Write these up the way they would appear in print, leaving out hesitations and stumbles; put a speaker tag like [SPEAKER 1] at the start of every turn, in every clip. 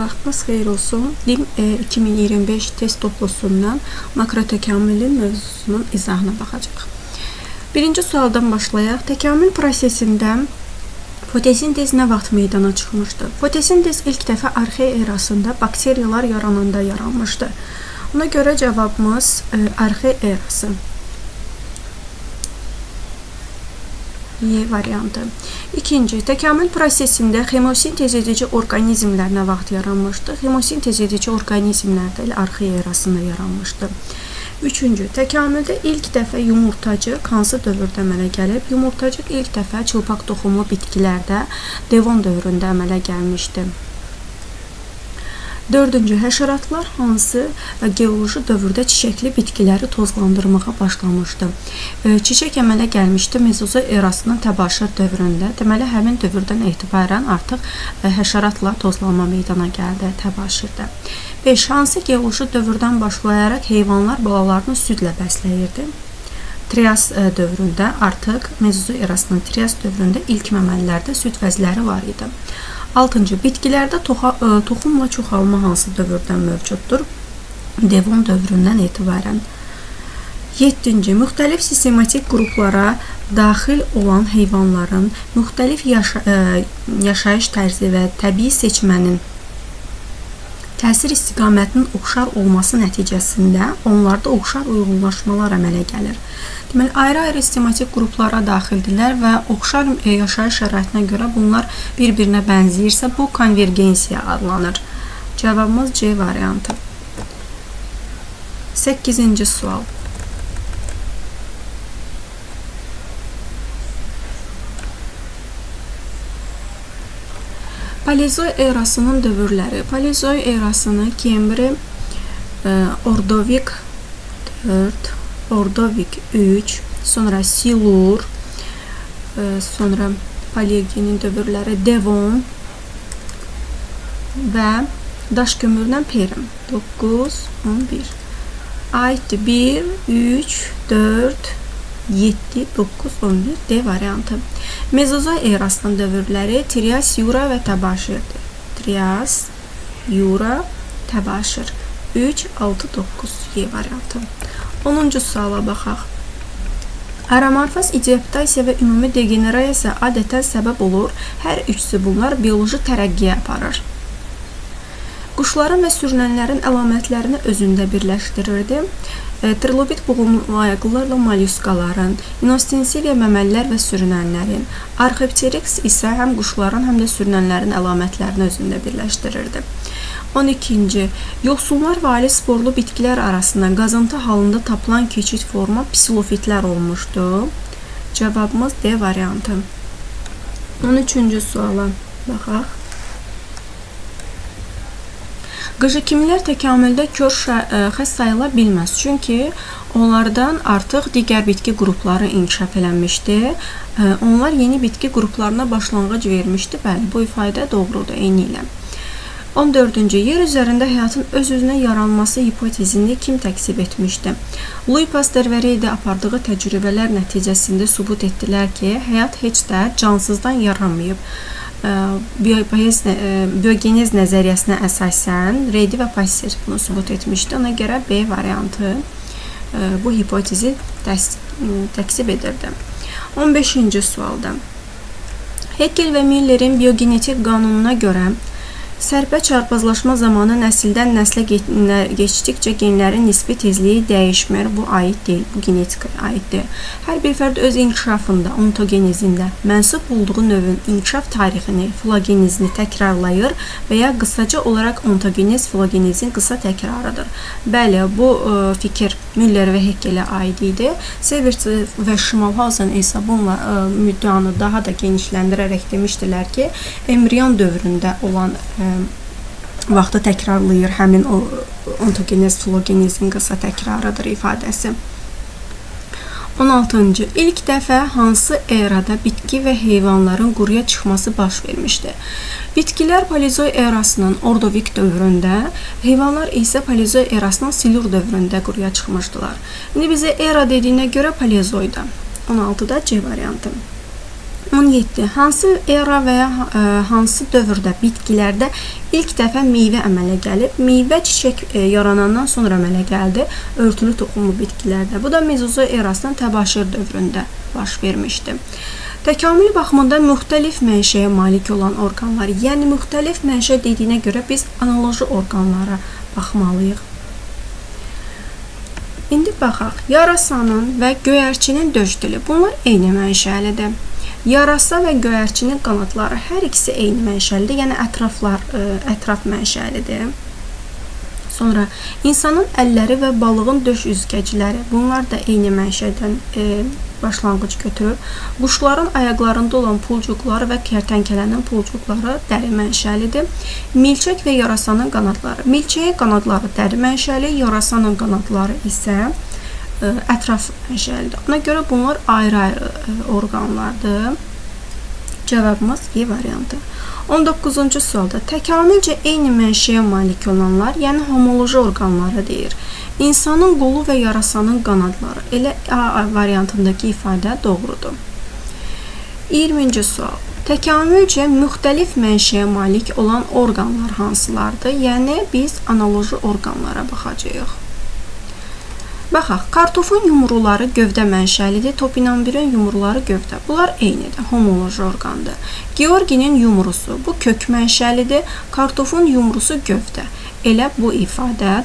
[SPEAKER 1] Vaxtınız xeyir olsun. LİM 2025 test toplusundan makrotekamülün mövzusunun izahına baxacaq. Birinci sualdan başlayaq. Təkamül prosesində fotosintez nə vaxt meydana çıxmışdı? Fotosintez ilk dəfə arxea erasında bakteriyalar yarananda yaranmışdı. Ona görə cavabımız arxea erası. Y variantı. İkinci, təkamül prosesində xemosintez edici orqanizmlər nə vaxt yaranmışdı? Xemosintez edici orqanizmlər də arxea erasında yaranmışdı. Üçüncü, təkamüldə ilk dəfə yumurtacıq hansı dövrdə əmələ gəlib? Yumurtacıq ilk dəfə çılpaq toxumlu bitkilərdə Devon dövründə əmələ gəlmişdi. Dördüncü, həşəratlar hansı geoloji dövrdə çiçəkli bitkiləri tozlandırmağa başlamışdı? Çiçək əmələ gəlmişdi Mezozoy erasının təbaşir dövründə. Deməli, həmin dövrdən etibarən artıq həşəratla tozlanma meydana gəldi təbaşirdə. 5. Hansı geoloji dövrdən başlayaraq heyvanlar balalarını südlə bəsləyirdi? Trias dövründə artıq Mezozoy erasının Trias dövründə ilk məməlilərdə süd vəzləri var idi. 6. Bitkilərdə toxumla çoxalma hansı dövrdən mövcuddur? Devon dövründən etibarən. 7. Müxtəlif sistematik qruplara daxil olan heyvanların müxtəlif yaşayış tərzi və təbii seçmənin təsir istiqamətinin oxşar olması nəticəsində onlarda oxşar uyğunlaşmalar əmələ gəlir. Deməli, ayrı-ayrı sistematik qruplara daxildirlər və oxşar yaşayış şəraitinə görə bunlar bir-birinə bənzəyirsə, bu konvergensiya adlanır. Cavabımız C variantı. 8. sual. Paleozoy erasının dövrləri. Paleozoy erasını Kembri, Ordovik 4, Ordovik 3, sonra Silur, sonra Paleogenin dövrləri Devon və daş kömürdən Perm 9, 11. Aiddir 1, 3, 4, 7, 9, 11. D variantı. Mezozoy erasının dövrləri Trias, Yura və Təbaşirdir. Trias, Yura, Təbaşir. 3, 6, 9. Y variantı. 10. suala baxaq. Aramorfoz idioptasiya və ümumi degenerasiya adətən səbəb olur. Hər üçüsü bunlar bioloji tərəqqiyə aparır. Quşların və sürünənlərin əlamətlərini özündə birləşdirirdi. Trilobit boğumlu ayaqlılarla mollyuskaların, inostensiya məməlilər və sürünənlərin, Archaeopteryx isə həm quşların, həm də sürünənlərin əlamətlərini özündə birləşdirirdi. 12. Yoxsullar və ali sporlu bitkilər arasında qazıntı halında tapılan keçid forma psilofitlər olmuşdu. Cavabımız D variantı. 13. suala baxaq. Qıcıkimlər təkamüldə kör xəst sayıla bilməz. Çünki onlardan artıq digər bitki qrupları inkişaf eləmişdi. Onlar yeni bitki qruplarına başlanğıc vermişdi. Bəli, bu ifadə doğrudur, eyni ilə. 14. Yer üzərində həyatın öz-özünə yaranması hipotezini kim təksib etmişdi? Louis Pasteur və Reydə apardığı təcrübələr nəticəsində sübut etdilər ki, həyat heç də cansızdan yaranmayıb. Biogenez nəzəriyyəsinə əsasən Reydi və Pasteur bunu sübut etmişdi. Ona görə B variantı bu hipotezi təksib edirdi. 15. sualda. Haeckel və Müllerin biogenetik qanununa görə sərpə çarpazlaşma zamanı nəsildən nəslə keçdikcə genlərin nisbi tezliyi dəyişmir. Bu aid deyil, bu genetikaya aiddir. Hər bir fərd öz inkişafında, ontogenezində mənsub olduğu növün inkişaf tarixini, filogenezini təkrarlayır və ya qısaca olaraq ontogenez filogenezin qısa təkrarıdır. Bəli, bu fikir Müller və Haeckelə aid idi. Severs və Schmalhausen isə bununla müddəanı daha da genişləndirərək demişdilər ki, embrion dövründə olan vaxtı təkrarlayır, həmin o ontogenez filogenezin qısa təkrarıdır ifadəsi. 16. İlk dəfə hansı erada bitki və heyvanların quruya çıxması baş vermişdi? Bitkilər Paleozoy erasının Ordovik dövründə, heyvanlar isə Paleozoy erasının Silur dövründə quruya çıxmışdılar. İndi bizə era dediyinə görə Paleozoyda. 16-da C variantı. 17. Hansı era və ya hansı dövrdə bitkilərdə ilk dəfə meyvə əmələ gəlib? Meyvə çiçək yaranandan sonra əmələ gəldi. Örtülü toxumlu bitkilərdə. Bu da Mezozoy erasının təbaşir dövründə baş vermişdi. Təkamül baxımından müxtəlif mənşəyə malik olan orqanlar, yəni müxtəlif mənşə dediyinə görə biz analoji orqanlara baxmalıyıq. İndi baxaq, yarasanın və göyərçinin döş dili. Bunlar eyni mənşəlidir. Yarasa və göyərçinin qanadları hər ikisi eyni mənşəlidir, yəni ətraf mənşəlidir. Sonra insanın əlləri və balığın döş üzgəcləri, bunlar da eyni mənşədən başlanğıc götürür. Quşların ayaqlarında olan pulcuqları və kərtənkələnin pulcuqları dəri mənşəlidir. Milçək və yarasanın qanadları. Milçəyin qanadları dəri mənşəli, yarasanın qanadları isə ətraf mənşəlidir. Ona görə bunlar ayrı-ayrı orqanlardır. Cavabımız E variantı. 19-cu sualda təkamülcə eyni mənşəyə malik olanlar, yəni homoloji orqanları deyir. İnsanın qolu və yarasanın qanadları. Elə A variantındakı ifadə doğrudur. 20-ci sual. Təkamülcə müxtəlif mənşəyə malik olan orqanlar hansılardır? Yəni biz analoji orqanlara baxacağıq. Baxaq, kartofun yumruları gövdə mənşəlidir, topinambirin yumruları gövdə. Bunlar eynidir, homoloji orqandır. Georginin yumrusu, bu kök mənşəlidir, kartofun yumrusu gövdə. Elə bu ifadə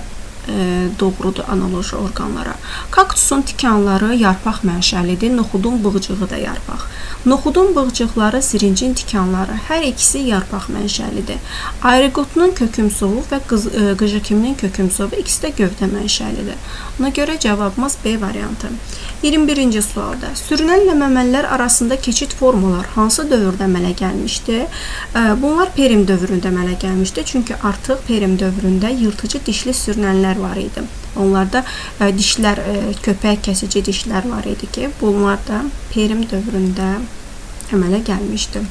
[SPEAKER 1] doğrudur analoji orqanlara. Kaktusun tikanları yarpaq mənşəlidir, noxudun bığcığı da yarpaq. Noxudun bığcıqları, zirincin tikanları, hər ikisi yarpaq mənşəlidir. Ayrıqotunun kökümsovu və qıcıkiminin kökümsovu ikisi də gövdə mənşəlidir. Ona görə cavabımız B variantı. 21-ci sualda sürünənlə məməlilər arasında keçid formalar hansı dövrdə əmələ gəlmişdi? Bunlar Perm dövründə əmələ gəlmişdi. Çünki artıq Perm dövründə yırtıcı dişli sürünənlər var idi. Onlarda dişlər, köpək kəsici dişlər var idi ki, bunlar da Perm dövründə əmələ gəlmişdi.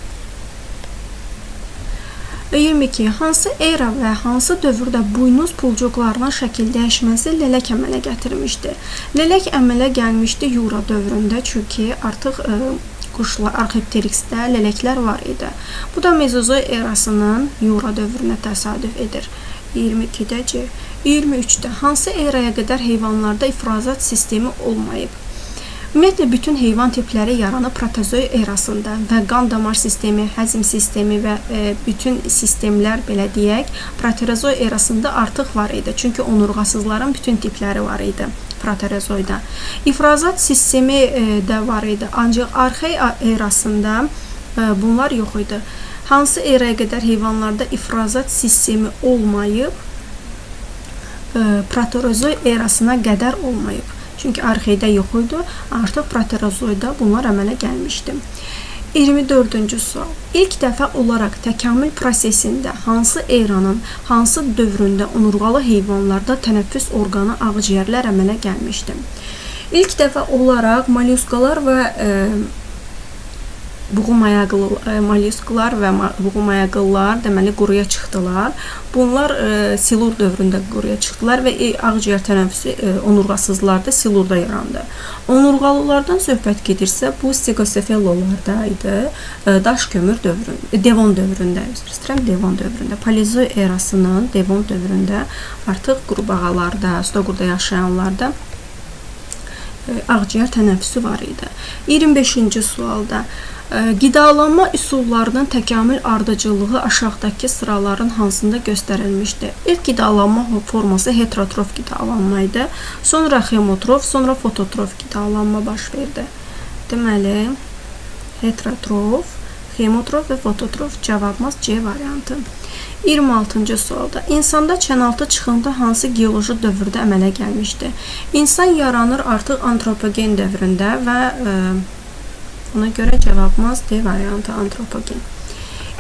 [SPEAKER 1] 22. Hansı era və hansı dövrdə buynuz pulcuqlarının şəkil dəyişməsi lələk əmələ gətirmişdi? Lələk əmələ gəlmişdi Yura dövründə, çünki artıq quşlar, Arxipteryxdə lələklər var idi. Bu da Mezozoy erasının Yura dövrünə təsadüf edir. 22-də C. 23-də hansı eraya qədər heyvanlarda ifrazat sistemi olmayıb? Ümumiyyətlə, bütün heyvan tipləri yaranıb protezoy erasında və qan damar sistemi, həzm sistemi və bütün sistemlər, belə deyək, proterozoy erasında artıq var idi. Çünki onurğasızların bütün tipləri var idi proterozoyda. İfrazat sistemi də var idi, ancaq arxey erasında bunlar yox idi. Hansı eraya qədər heyvanlarda ifrazat sistemi olmayıb, proterozoy erasına qədər olmayıb. Çünki arxeydə yox idi, artıq proterozoyda bunlar əmələ gəlmişdi. 24-cü sual. İlk dəfə olaraq təkamül prosesində hansı eranın, hansı dövründə onurğalı heyvanlarda tənəffüs orqanı ağciyərlər əmələ gəlmişdi? İlk dəfə olaraq mollyuskalar və mollyusklar və buğumayaqlılar deməli quruya çıxdılar. Bunlar silur dövründə quruya çıxdılar və ağciyər tənəffüsü onurğasızlarda silurda yarandı. Onurğalılardan söhbət gedirsə, bu stegosefellolarda idi. Daş kömür dövründə, Devon dövründə, Devon dövründə, Paleozoy erasının Devon dövründə artıq qurbağalarda, stoqurda yaşayanlarda ağciyər tənəffüsü var idi. 25-ci sualda qidalanma üsullarının təkamül ardıcıllığı aşağıdakı sıraların hansında göstərilmişdir? İlk qidalanma forması heterotrof qidalanma idi. Sonra hemotrof, sonra fototrof qidalanma baş verdi. Deməli, heterotrof, hemotrof və fototrof cavabımız C variantı. 26-cı sualda insanda çənaltı çıxıntı hansı geoloji dövrdə əmələ gəlmişdi? İnsan yaranır artıq antropogen dövründə və ona görə cavabımız D variantı antropogen.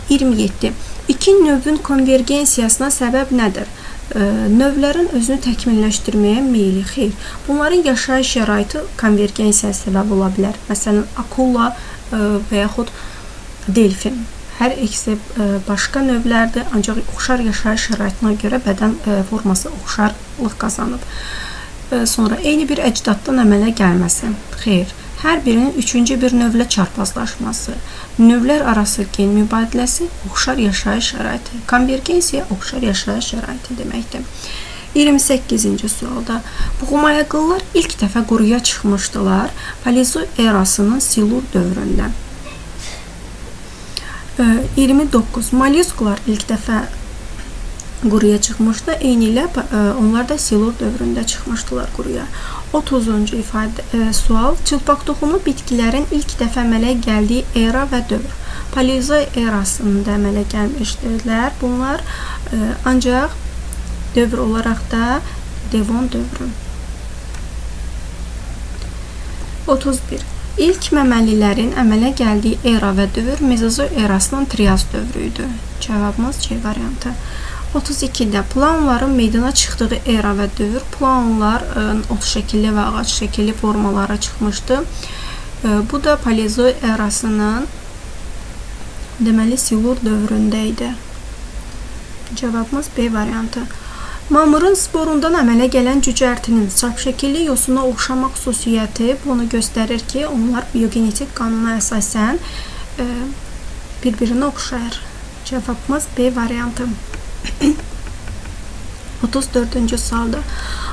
[SPEAKER 1] 27. İki növün konvergensiyasına səbəb nədir? Növlərin özünü təkmilləşdirməyə meyli, xeyr. Bunların yaşayış şəraiti konvergensiyaya səbəb ola bilər. Məsələn, akula və yaxud delfin. Hər ikisi başqa növlərdir, ancaq oxşar yaşayış şəraitinə görə bədən forması oxşarlıq qazanıb. Sonra eyni bir əcdaddan əmələ gəlməsi, xeyr. hər birinin üçüncü bir növlə çarpazlaşması, növlər arası gen mübadiləsi, oxşar yaşayış şəraiti. Konvergensiya oxşar yaşayış şəraiti deməkdir. 28-ci sualda Buğumayaqlılar ilk dəfə quruya çıxmışdılar Paleozoik erasının Silur dövründə. 29. Mollyusklar ilk dəfə quruya çıxmışdı. Eyni ilə onlar da Silur dövründə çıxmışdılar quruya. 30-cu sual. Çılpaq toxumlu bitkilərin ilk dəfə əmələ gəldiyi era və dövr. Paleozoik erasında əmələ gəlmişdirlər. Bunlar ancaq dövr olaraq da Devon dövrü. 31. İlk məməlilərin əmələ gəldiyi era və dövr Mezozoik erasının Trias dövrü idi. Cavabımız C variantı. 32-də planların meydana çıxdığı era və dövr, planlar ot şəkilli və ağac şəkilli formalara çıxmışdı. Bu da Paleozoik erasının deməli Silur dövründə idi. Cavabımız B variantı. Mamırın sporundan əmələ gələn cücərtinin çap şəkilli yosuna oxşamaq xüsusiyyəti bunu göstərir ki, onlar biogenetik qanuna əsasən bir-birinə oxşayır. Cavabımız B variantı. 34-cü sualda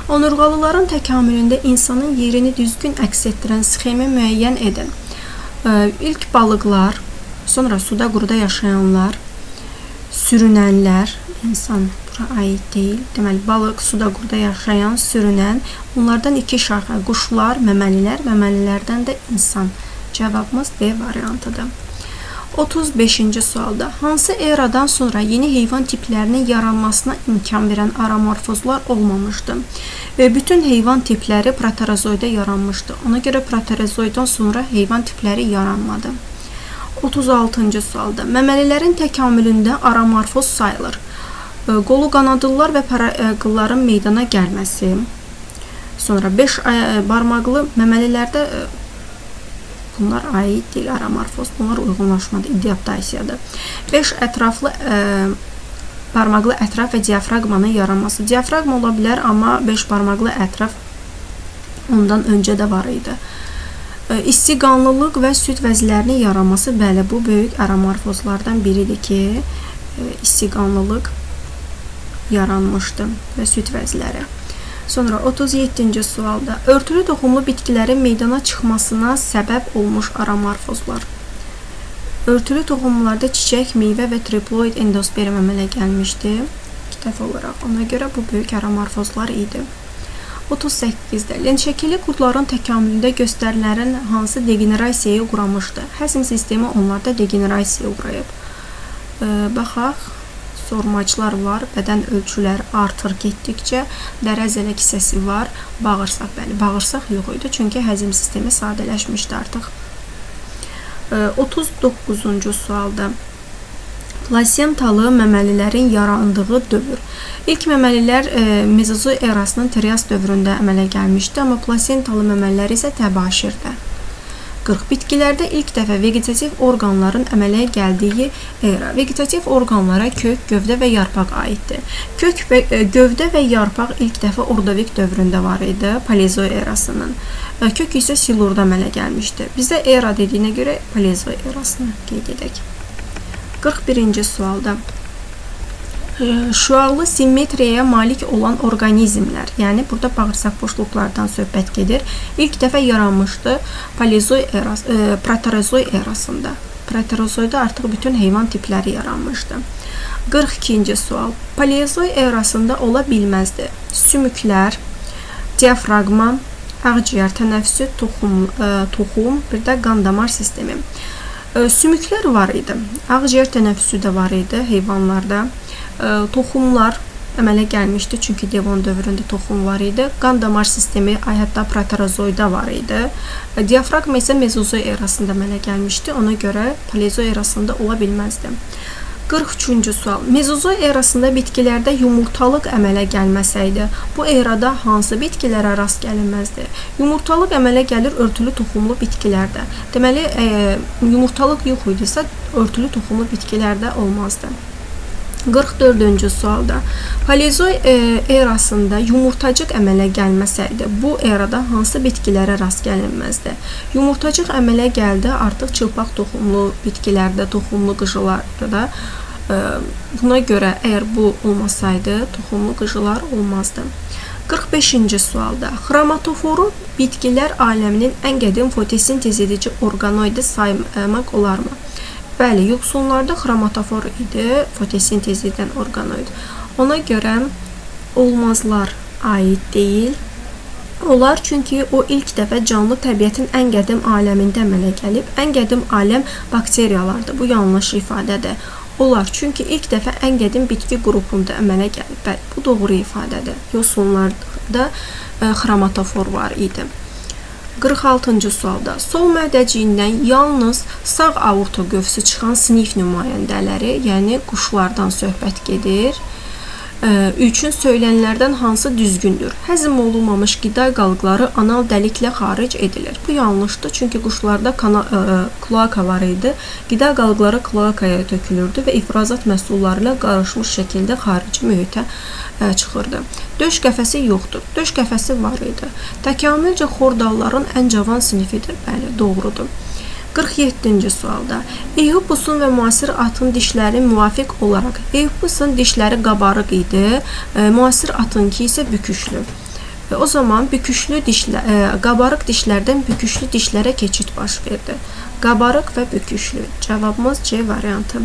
[SPEAKER 1] onurğalıların təkamülündə insanın yerini düzgün əks etdirən sxemi müəyyən edin. İlk balıqlar, sonra suda quruda yaşayanlar, sürünənlər, insan bura aid deyil. Deməli, balıq, suda quruda yaşayan, sürünən, bunlardan iki şaxə, quşlar, məməlilər, məməlilərdən də insan. Cavabımız D variantıdır. 35-ci sualda hansı eradan sonra yeni heyvan tiplərinin yaranmasına imkan verən aramorfozlar olmamışdı? Bütün heyvan tipləri proterozoida yaranmışdı. Ona görə proterozoiddan sonra heyvan tipləri yaranmadı. 36-cı sualda məməlilərin təkamülündə aramorfoz sayılır. Qolu qanadlılar və paraqılların meydana gəlməsi. Sonra 5 barmaqlı məməlilərdə bunlar aid deyil, aramorfoz. Bunlar uyğunlaşmadı, idioptasiyadır. 5 ətraflı barmaqlı ətraf və diafraqmanın yaranması. Diafraqma ola bilər, amma 5 barmaqlı ətraf ondan öncə də var idi. İstiqanlılıq və süd vəzlərinin yaranması, bəli, bu böyük aramorfozlardan biridir ki, istiqanlılıq yaranmışdı və süd vəzləri. Sonra 37-ci sualda örtülü toxumlu bitkilərin meydana çıxmasına səbəb olmuş aramorfozlar. Örtülü toxumlarda çiçək, meyvə və triploid endosperm əmələ gəlmişdi kitaf olaraq. Ona görə bu böyük aramorfozlar idi. 38-də lençəkili qurdların təkamülündə göstərilərin hansı degenerasiyaya uğramışdı? Həzm sistemi onlarda degenerasiyaya uğrayıb. Baxaq. Sormaclar var, bədən ölçüləri artır getdikcə, dərə zələk hissəsi var, bağırsaq, bəli, bağırsaq yox idi, çünki həzm sistemi sadələşmişdi artıq. 39-cu sualda plasentalı məməlilərin yarandığı dövr. İlk məməlilər Mezozoik erasının Trias dövründə əmələ gəlmişdi, amma plasentalı məməlilər isə təbaşirdə. 40. Bitkilərdə ilk dəfə vegetativ orqanların əmələ gəldiyi era. Vegetativ orqanlara kök, gövdə və yarpaq aiddir. Gövdə və yarpaq ilk dəfə Ordovik dövründə var idi, Paleozoik erasının. Kök isə Silurda əmələ gəlmişdi. Bizə era dediyinə görə Paleozoik erasını qeyd edək. 41-ci sualda şüalı simmetriyaya malik olan orqanizmlər, yəni burada bağırsaq boşluqlardan söhbət gedir, ilk dəfə yaranmışdı Proterozoik erasında. Proterozoida artıq bütün heyvan tipləri yaranmışdı. 42-ci sual. Paleozoik erasında ola bilməzdi. Sümüklər, diafraqma, ağciyər tənəffüsü, toxum, bir də qan damar sistemi. Sümüklər var idi. Ağciyər tənəffüsü də var idi heyvanlarda. Toxumlar əmələ gəlmişdi, çünki Devon dövründə toxum var idi. Qan damar sistemi hətta proterozoida var idi. Diafraqma isə Mezozoik erasında əmələ gəlmişdi. Ona görə Paleozoik erasında ola bilməzdi. 43-cü sual. Mezozoik erasında bitkilərdə yumurtalıq əmələ gəlməsəydi, bu erada hansı bitkilərə rast gəlinməzdi? Yumurtalıq əmələ gəlir örtülü toxumlu bitkilərdə. Deməli, yumurtalıq yox idisə, örtülü toxumlu bitkilərdə olmazdı. 44-cü sualda Paleozoy erasında yumurtacıq əmələ gəlməsəydi, bu erada hansı bitkilərə rast gəlinməzdi? Yumurtacıq əmələ gəldi, artıq çılpaq toxumlu bitkilərdə, toxumlu qıcılarda. Buna görə əgər bu olmasaydı, toxumlu qıcılar olmazdı. 45-ci sualda xromatoforu bitkilər aləminin ən qədim fotosintez edici orqanoidi saymaq olarmı? Bəli, yoxsullarda xromatofor idi, fotosintez edən orqanoid. Ona görə olmazlar aid deyil. Onlar çünki o ilk dəfə canlı təbiətin ən qədim aləmində əmələ gəlib. Ən qədim aləm bakteriyalardır. Bu yanlış ifadədir. Onlar çünki ilk dəfə ən qədim bitki qrupunda əmələ gəlib. Bəli, bu doğru ifadədir. Yoxsullarda xromatofor var idi. 46-cı sualda sol mədəciyindən yalnız sağ aorta qövsü çıxan sinif nümayəndələri, yəni quşlardan söhbət gedir. Üçün söylənlərdən hansı düzgündür? Həzm olunmamış qida qalıqları anal dəliklə xaric edilir. Bu yanlışdır, çünki quşlarda kloaka var idi. Qida qalıqları kloakaya tökülürdü və ifrazat məhsulları ilə qarışmış şəkildə xarici mühitə çıxırdı. Döş qəfəsi yoxdur. Döş qəfəsi var idi. Təkamülcə xordalların ən cavan sinifidir. Bəli, doğrudur. 47-ci sualda Eopusun və müasir atın dişləri müvafiq olaraq Eopusun dişləri qabarıq idi, müasir atınki isə büküşlü. O zaman qabarıq dişlərdən büküşlü dişlərə keçid baş verdi. Qabarıq və büküşlü. Cavabımız C variantı.